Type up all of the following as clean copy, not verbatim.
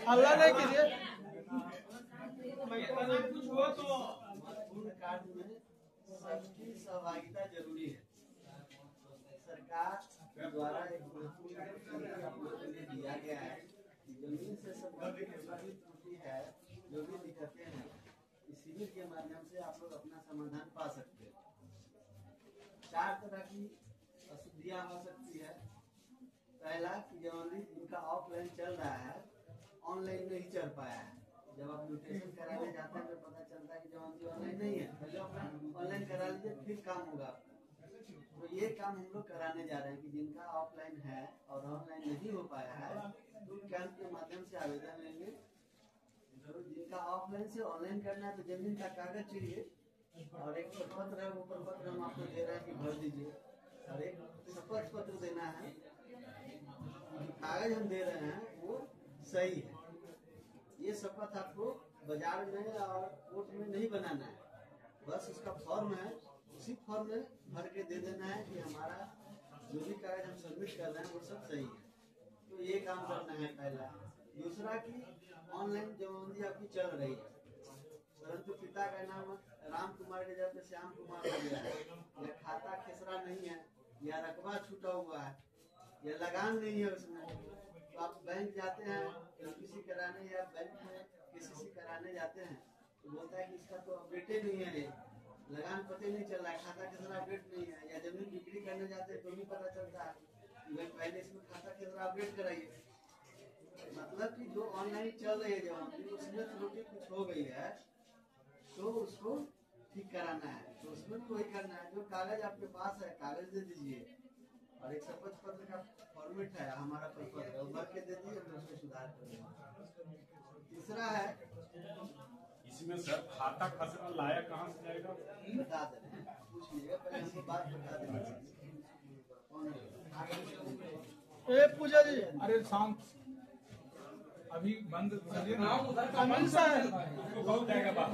अल्लाह नहीं कीजिए। कार्ड में सबकी सहभागिता जरूरी है। सरकार द्वारा एक दिया गया है कि जमीन से संबंधित त्रुटि है, जो भी दिक्कतें हैं, इस शिविर के माध्यम से आप लोग अपना समाधान पा सकते हैं। 4 तरह की अशुद्धियां हो सकती है। पहला कि जमीन जिनका ऑफलाइन चल रहा है, ऑनलाइन नहीं चल पाया है। जब आप म्यूटेशन कराने जाते हैं तो पता चलता है कि जमीन ऑनलाइन नहीं है, पहले ऑनलाइन करा लीजिए, फिर काम होगा आपका। तो ये काम हम लोग कराने जा रहे हैं कि जिनका ऑफलाइन है और ऑनलाइन नहीं हो पाया है, तो कैंप के माध्यम से आवेदन लेंगे। तो जिनका ऑफलाइन से ऑनलाइन करना है तो जमीन का कागज चाहिए और एक प्रपत्र है, वो प्रपत्र हम आपको दे रहे हैं कि भर दीजिए, और एक शपथ पत्र देना है। कागज हम दे रहे हैं वो सही है। ये शपथ आपको बाजार में और कोर्ट में नहीं बनाना है, बस उसका फॉर्म है, उसी फॉर्म में भर के दे देना है कि हमारा जो भी कागज हम सबमिट कर रहे हैं वो सब सही है। तो ये काम करना है पहला। दूसरा कि ऑनलाइन जमाबंदी आपकी चल रही है, परंतु पिता का नाम राम कुमार के जगह श्याम कुमार हो गया है, या खाता खेसरा नहीं है, या रकबा छूटा हुआ है, या लगान नहीं है उसमें, तो आप बैंक जाते हैं एलपीसी कराने या बैंक में केसीसी कराने जाते हैं तो बोलता है कि इसका तो अपडेट नहीं है, लगान पता नहीं चल रहा है, खाता खेसरा अपडेट नहीं है। या जमीन बिक्री करने जाते हैं तो भी पता चलता है कि भाई पहले इसमें खाता खेसरा अपडेट कराइए। मतलब कि जो ऑनलाइन चल रही है जमीन, उसमें त्रुटि कुछ हो गई है तो उसको ठीक कराना है, तो उसमें भी वही करना है। जो कागज आपके पास है कागज दे दीजिए, और एक शपथ पत्र का फॉर्मेट है हमारा प्रपत्र, वो भर के दे दिए तो उसको सुधार कर देंगे। तीसरा है इसमें सर खाता खसरा लाया कहाँ से जाएगा? बता दे रहे हैं, पूछ लीजिएगा, पहले हमको बात बता देना। पूजा जी, अरे शांत, अभी बंद करिए ना। अमीन साहब, बहुत जाएगा बात।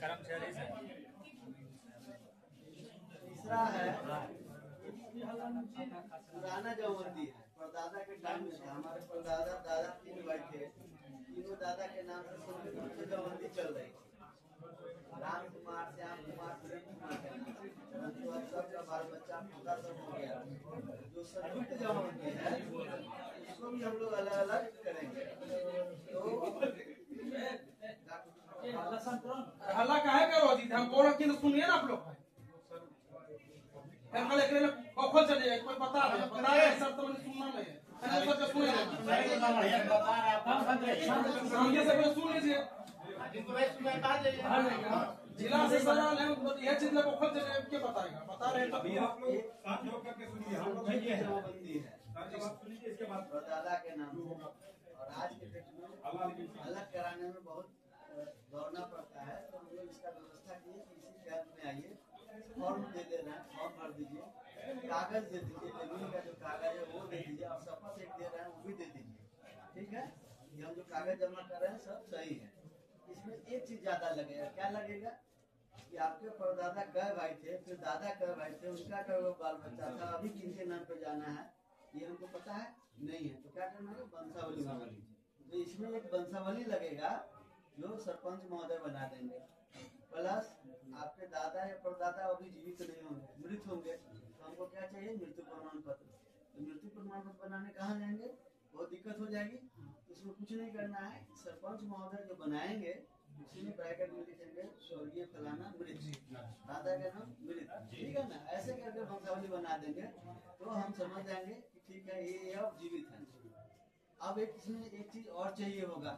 कर्मचारी साहब। तीसरा है पुराना जमाबंदी है, परदादा के टाइम में था। हमारे परदादा दादा 3 भाई थे, तीनों दादा के नाम से जमाबंदी चल रही थी, राम कुमार, श्याम कुमार, सुरेश कुमार के नाम से। सबका बाल बच्चा पूरा सब हो गया। जो संयुक्त जमाबंदी है उसको भी हम लोग अलग अलग करेंगे। तो हल्ला काहे करो जी, हम बोल रहे हैं सुनिए ना आप लोग। खोल चले कोई बता रहे सर, तो मैंने सुनना नहीं है, सुन लीजिए। जिला से सवाल है, यह चीज को खोल चले क्या बताएगा, बता रहे हैं आप लोग साथ में होकर के सुनिए, हम लोग नहीं है जमाबंदी है सुनिए इसके बाद दादा के नाम से। और आज के डेट में अलग कराने में बहुत दौड़ना पड़ता है, तो हम लोग इसका व्यवस्था किए कि इसी कैंप में आइए, फॉर्म दे दे रहे हैं, फॉर्म भर दीजिए, कागज दे दीजिए, जमीन का जो कागज है वो दे दीजिए, और शपथ एक दे रहे हैं वो भी दे दीजिए। ठीक है, ये हम जो कागज जमा कर रहे हैं सब सही है। इसमें एक चीज ज्यादा लगेगा, क्या लगेगा कि आपके परदादा कै भाई थे, फिर दादा कै भाई थे, उनका कै बाल बच्चा था, अभी किनके नाम पे जाना है ये हमको पता है नहीं है, तो क्या करना है, वंशावली बना लीजिए। तो इसमें एक वंशावली लगेगा जो सरपंच महोदय बना देंगे, प्लस आपके दादा या परदादा अभी जीवित नहीं होंगे, मृत होंगे, तो हमको क्या चाहिए, मृत्यु प्रमाण पत्र। तो मृत्यु प्रमाण पत्र बनाने कहाँ जाएंगे, बहुत दिक्कत हो जाएगी। इसमें कुछ नहीं करना है, सरपंच महोदय जो बनाएंगे उसी में ब्रैकेट में लिखेंगे स्वर्गीय फलाना मृत, दादा का नाम मृत, ठीक है ना। ऐसे करके वंशावली बना देंगे तो हम समझ जाएंगे कि ठीक है ये अब जीवित है। अब एक इसमें एक चीज और चाहिए होगा,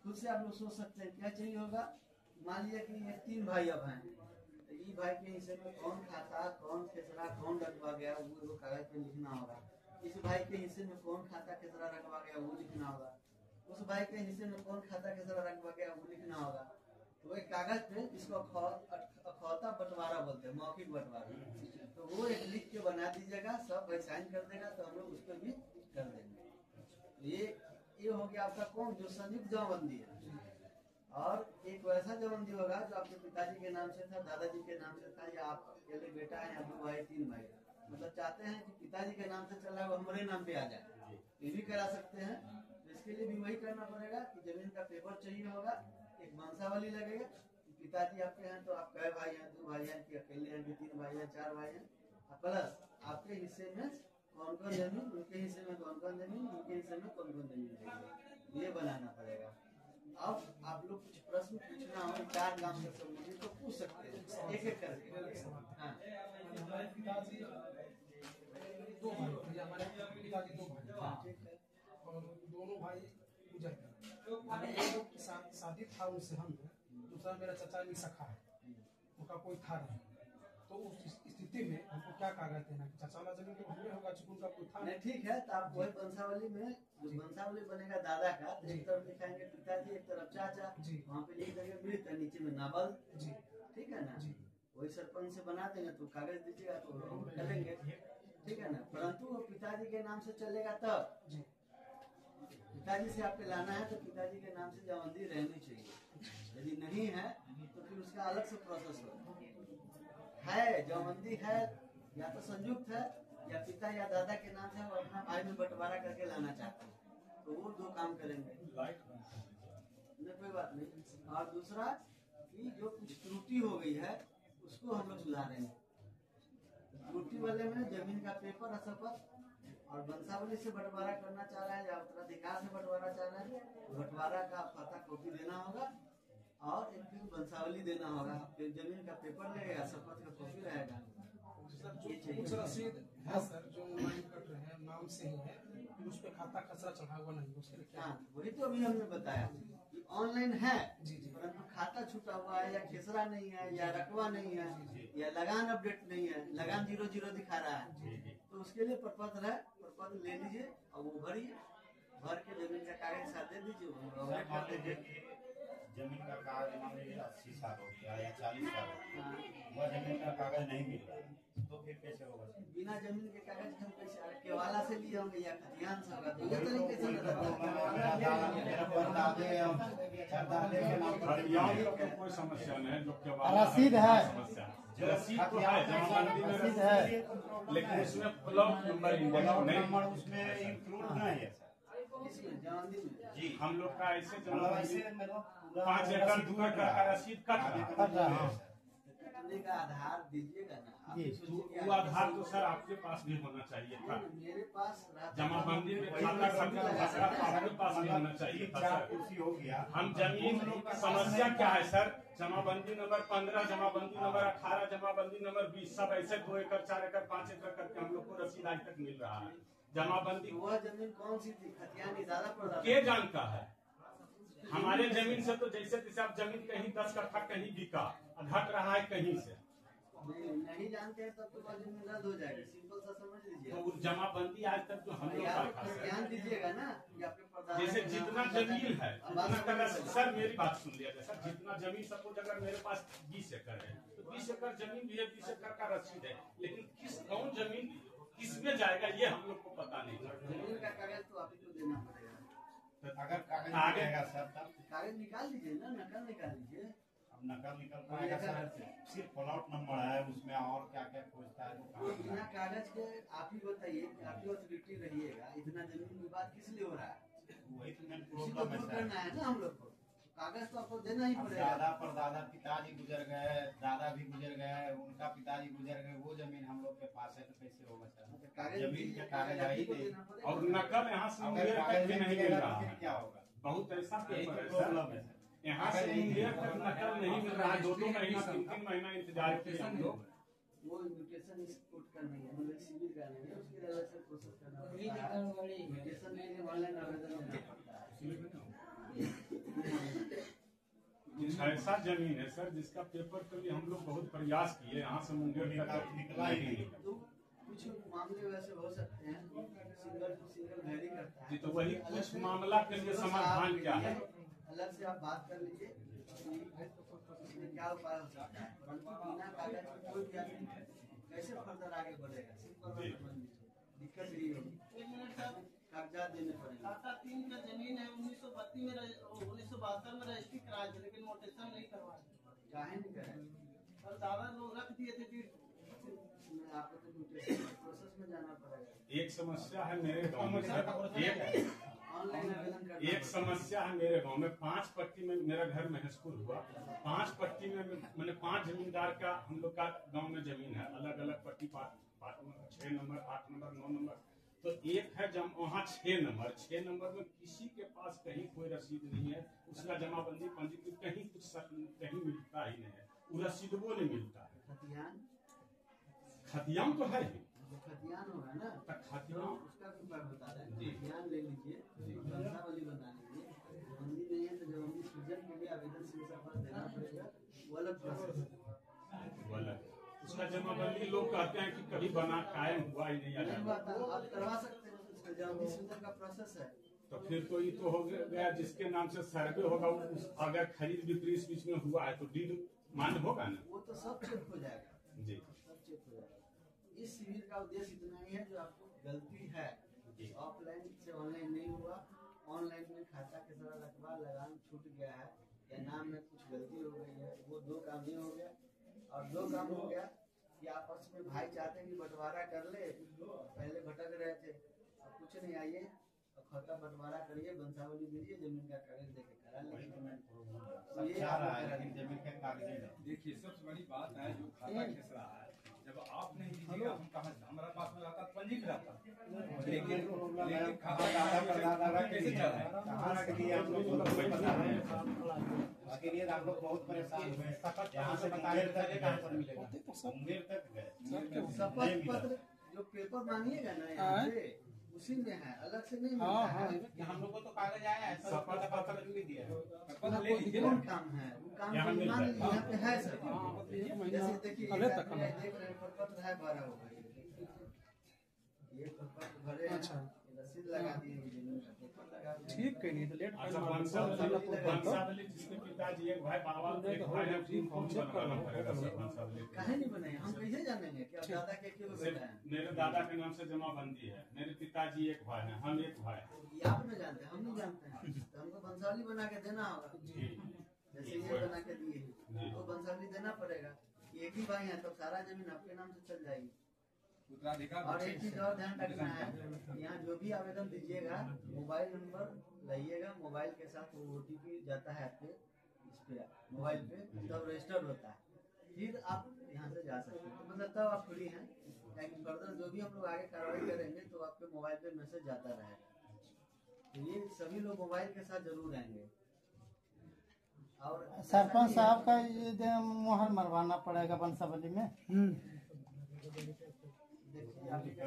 खुद से आप लोग सोच सकते हैं क्या चाहिए होगा। मान लीजिए कि ये 3 भाई अब हैं, तो ये भाई के हिस्से में कौन खाता, कौन खेसरा, कौन रखवा गया वो कागज पे लिखना होगा। इस भाई के हिस्से में कौन खाता खेसरा रखवा गया वो लिखना होगा। उस भाई के हिस्से में कौन खाता खेसरा रखवा गया वो लिखना होगा। तो एक कागज पे इसको अखौता बंटवारा बोलते हैं, मौखिक बंटवारा, तो वो एक लिख के बना दीजिएगा, सब भाई साइन कर देगा, तो हम लोग उस पर भी कर देंगे। ये हो गया आपका कौन, जो संयुक्त जमाबंदी है। और एक वैसा जमाबंदी होगा जो आपके पिताजी के नाम से था, दादाजी के नाम से था, या आप अकेले बेटा है या 2 भाई 3 भाई, मतलब चाहते हैं कि पिताजी के नाम से चल रहा है वो हमारे नाम पे आ जाए, ये भी करा सकते हैं। तो इसके लिए भी वही करना पड़ेगा कि जमीन का पेपर चाहिए होगा, एक वंशावली लगेगा। पिताजी आपके हैं तो आप कै भाई हैं, 2 भाई हैं कि अकेले हैं कि 3 भाई हैं, 4 भाई हैं, प्लस आपके हिस्से में कौन कौन जमीन, उनके हिस्से में कौन कौन जमीन, उनके हिस्से में कौन कौन जमीन रहेगी, ये बनाना पड़ेगा। अब आप लोग कुछ प्रश्न पूछना हो 4 काम से संबंधित तो पूछ सकते हैं एक एक करके। हाँ हमारे पिताजी 2 भाई थे, हमारे पिताजी 2 भाई थे, ठीक है, और दोनों भाई गुजर गए। एक शादी था उनसे हम, दूसरा मेरा चाचा नहीं सखा है, उनका कोई था नहीं। तो उस स्थिति में हमको क्या कागज देना कि चाचा वाला जमीन तो हमें होगा चूंकि उनका कोई था नहीं, ठीक है। तो आप वही वंशावली में जो वंशावली बनेगा दादा का, तो एक तरफ लिखाएंगे पिताजी, एक तरफ चाचा, वहाँ पे लिख देंगे मृत, नीचे में नावल जी, ठीक है ना। वही सरपंच से बना देंगे तो कागज दीजिएगा तो हम करेंगे, ठीक है ना। परंतु वो पिताजी के नाम से चलेगा तब, पिताजी से आपके लाना है तो पिताजी के नाम से जमाबंदी रहनी चाहिए। यदि नहीं है तो फिर उसका अलग से प्रोसेस होगा। है जमाबंदी है या तो संयुक्त है या पिता या दादा के नाम से वो अपना भाई में बंटवारा करके लाना चाहते हैं तो वो 2 काम करेंगे, नहीं कोई बात नहीं। और दूसरा कि जो कुछ त्रुटि हो गई है उसको हम लोग सुधारेंगे। त्रुटि वाले में जमीन का पेपर शपथ और वंशावली से बंटवारा करना चाह रहा है या उत्तराधिकार से बंटवारा चाह रहा है, बंटवारा का खाता कॉपी देना होगा और एक दिन वंशावली देना होगा। फिर जमीन का पेपर लगेगा, शपथ का कॉपी रहेगा। कुछ रसीद है सर जो ऑनलाइन कट रहे हैं, नाम से ही है, उस पे खाता खसरा चढ़ा हुआ नहीं, उसके लिए क्या? वही तो अभी हमने बताया कि ऑनलाइन है परंतु खाता छूटा हुआ है या खेसरा नहीं है या रकबा नहीं है या लगान अपडेट नहीं है, लगान 00 दिखा रहा है, तो उसके लिए प्रपत्र है, प्रपत्र ले लीजिए और वो भरिए, भर के जमीन का कागज साथ दे दीजिए। जमीन का कागज मान लीजिए 80 साल हो गया या 40 साल हो गया, वह जमीन का कागज नहीं मिल रहा तो फिर कैसे होगा? बिना जमीन के कागज हम कैसे केवाला से लिए होंगे या खतियान से होगा, तो ये तरीके से कोई समस्या नहीं, जो रसीद है, रसीद तो है, जमाबंदी में रसीद है, लेकिन उसमें प्लॉट नंबर उसमें इंक्लूड नहीं है जी। हम लोग का ऐसे 5 एकड़ 2 एकड़ का रसीद कट रहा है। का आधार दीजिएगा ना, वो आधार तो सर आपके पास भी होना चाहिए था। मेरे पास जमाबंदी में खाता आपके पास भी होना चाहिए था सर। हो गया। हम जमीन समस्या क्या है सर, जमाबंदी नंबर 15, जमाबंदी नंबर 18, जमाबंदी नंबर 20 सब ऐसे 2 एकड़ 4 एकड़ 5 एकड़ करके हम लोग को रसीद आज तक मिल रहा है। जमाबंदी वह जमीन कौन सी थी, खतियानी ज्यादा पड़ रहा के जानता है। हमारे जमीन से तो जैसे तैसे आप जमीन कहीं 10 कट्ठा कहीं बिका, घट रहा है कहीं से नहीं जानते हैं तब तो जमीन रद्द हो जाएगी, सिंपल सा समझ लीजिए। तो जमाबंदी आज तक जो हम लोग ध्यान दीजिएगा ना कि आपके जैसे जितना जमीन है उतना सर मेरी बात सुन लिया जाए सर, जितना जमीन सपोज अगर मेरे पास 20 एकड़ है तो 20 एकड़ जमीन भी है, 20 एकड़ का रसीद है, लेकिन कौन जमीन किसमें जाएगा ये हम लोग को पता नहीं। जमीन का कागज तो आप को देना पड़ेगा। तो अगर कागज आएगा सर तब कागज निकाल लीजिए ना, नकल निकाल लीजिए। अब नकल निकल पाएगा सर, सिर्फ प्लॉट नंबर है उसमें और क्या क्या पूछता है तो बिना कागज के आप ही बताइए कि आप ही ऑथोरिटी रहिएगा, इतना जमीन विवाद किस लिए हो रहा है, वही तो मेन इसी को दूर करना है ना हम लोग को। कागज तो आपको देना ही पड़ेगा। दादा परदादा पिताजी गुजर गए, दादा भी गुजर गए, उनका पिताजी गुजर गए, वो जमीन हम लोग के पास है तो कैसे होगा सर? जमीन के कागज आई और नकल यहाँ से मुंगेर तक भी नहीं मिल रहा है। क्या होगा? बहुत ऐसा पेपर है सर, यहाँ से मुंगेर तक नकल नहीं मिल रहा है। 2-2 महीना 3-3 महीना इंतजार किया हम लोग। वो इन्विटेशन कोर्ट का नहीं है, मतलब सिविल का नहीं है, उसके अलग से प्रोसेस करना पड़ता है। इन्विटेशन के लिए ऑनलाइन आवेदन करना पड़ता है। ऐसा जमीन है सर जिसका पेपर के लिए हम लोग बहुत प्रयास किए, यहाँ से मुंगेर तक निकला ही नहीं। तो कुछ मामले वैसे हो सकते हैं, सिंगल टू सिंगल वेरी करता है। तो वही कुछ मामला के लिए समाधान क्या है, अलग से आप बात कर लीजिए इसमें क्या उपाय हो सकता है। परंतु बिना कागज के कोई भी आदमी कैसे फर्दर आगे बढ़ेगा, सिंपल दिक्कत यही होगी, कागजात देने पड़ेंगे। खाता 3 का जमीन है, 1932 में 1972 में रजिस्ट्री कराया था, लेकिन मोटेशन नहीं करवाया। चाहे नहीं करें और दादा लोग रख दिए थे फिर आपको तो प्रोसेस में जाना पड़ेगा? एक समस्या है मेरे गांव में सर, ऑनलाइन आवेदन करना एक समस्या है मेरे गांव में। 5 पट्टी में मेरा घर महसूर हुआ। 5 पट्टी में मैंने 5 जमींदार का हम लोग का गांव में जमीन है, अलग अलग पट्टी 6 नंबर 8 नंबर 9 नंबर। तो एक है जब वहाँ 6 नंबर में किसी के पास कहीं कोई रसीद नहीं है, उसका जमाबंदी पंजीकृत कहीं कुछ कहीं मिलता ही नहीं है, वो रसीद वो नहीं मिलता है। खतियान तो है ही, खतियान होगा ना, खतियान उसका भी बात बता रहे हैं। खतियान ले लीजिए, वंशावली बना लीजिए, जमाबंदी नहीं है तो जमाबंदी सृजन के लिए आवेदन सिंह देना पड़ेगा, वो अलग प्रोसेस है, वो अलग। उसका जमाबंदी लोग कहते हैं कि कभी बना कायम हुआ ही नहीं नहीं हुआ था, आप करवा सकते हैं, उसका जमाबंदी सृजन का प्रोसेस है। तो फिर तो ये तो हो गया जिसके नाम से सर्वे होगा, अगर खरीद बिक्री इस बीच में हुआ है तो डीड मान्य होगा ना, वो तो सब चेक हो जाएगा जी, सब चेक हो जाएगा। इस शिविर का उद्देश्य इतना ही है, जो आपको गलती है ऑफलाइन से ऑनलाइन नहीं हुआ, ऑनलाइन में खाता के सारा रकबा लगान छूट गया है या नाम में कुछ गलती हो गई है, वो 2 काम नहीं हो गया। और 2 काम हो गया कि आपस में भाई चाहते हैं कि बंटवारा कर ले, पहले भटक रहे थे, अब कुछ नहीं, आइए और खाता बंटवारा करिए, वंशावली दीजिए, जमीन का कागज देके करा लीजिए। सब चाह रहा है लेकिन जमीन के कागज नहीं। देखिए सबसे बड़ी बात है जो खाता खिस रहा है, जब आप नहीं दीजिएगा हम कहाँ, हमारा पास में आता पंजीकृत रहता, लेकिन खाता कैसे चल रहा है? कहाँ के लिए हम लोग पता है, उसके लिए हम लोग बहुत परेशान हुए। यहाँ से बताने तक कहाँ पर मिलेगा, उम्मीद तक गए। शपथ पत्र जो पेपर मांगिएगा ना यहाँ से, उसी में है, अलग से नहीं मिलता है। हम लोग को तो कागज आया है, शपथ पत्र भी दिया है। कौन काम है वो काम यहाँ मिल मान जाए। लीजिए यहाँ पे है सर, जैसे देखिए एक आदमी देख रहे हैं प्रपत्र है भरा हुआ, ये प्रपत्र भरे हैं, रसीद लगा दिए, जमीन का पेपर लगा दिए। ठीक कहिए तो लेट अच्छा वंशावली जिसके पिताजी एक भाई बाबा एक भाई है, उनको बनाना पड़ेगा सर वंशावली। काहे नहीं बनाए, हम कैसे जानेंगे कि अब दादा के क्यों बेटा है? मेरे दादा के नाम से जमाबंदी है, मेरे पिताजी एक भाई हैं, हम एक भाई हैं। ये आप नहीं जानते, हम नहीं जानते हैं, तो हमको वंशावली बना के देना होगा। जैसे ये बना के दिए तो वंशावली देना पड़ेगा। एक ही भाई है तब सारा जमीन आपके नाम से चल जाएगी। और एक चीज और ध्यान रखना है, यहाँ जो भी आवेदन दीजिएगा मोबाइल नंबर लाइएगा, मोबाइल के साथ वो OTP जाता है आपके इस पे मोबाइल पे, तब रजिस्टर्ड होता है, फिर आप यहाँ से जा सकते हैं। तो मतलब तब आप फ्री हैं, लेकिन फर्दर जो भी हम लोग आगे कार्रवाई करेंगे तो आपके मोबाइल पे मैसेज जाता रहेगा। तो ये सभी लोग मोबाइल के साथ जरूर आएंगे। और सरपंच साहब का ये मोहर मरवाना पड़ेगा वंशावली में। देखिए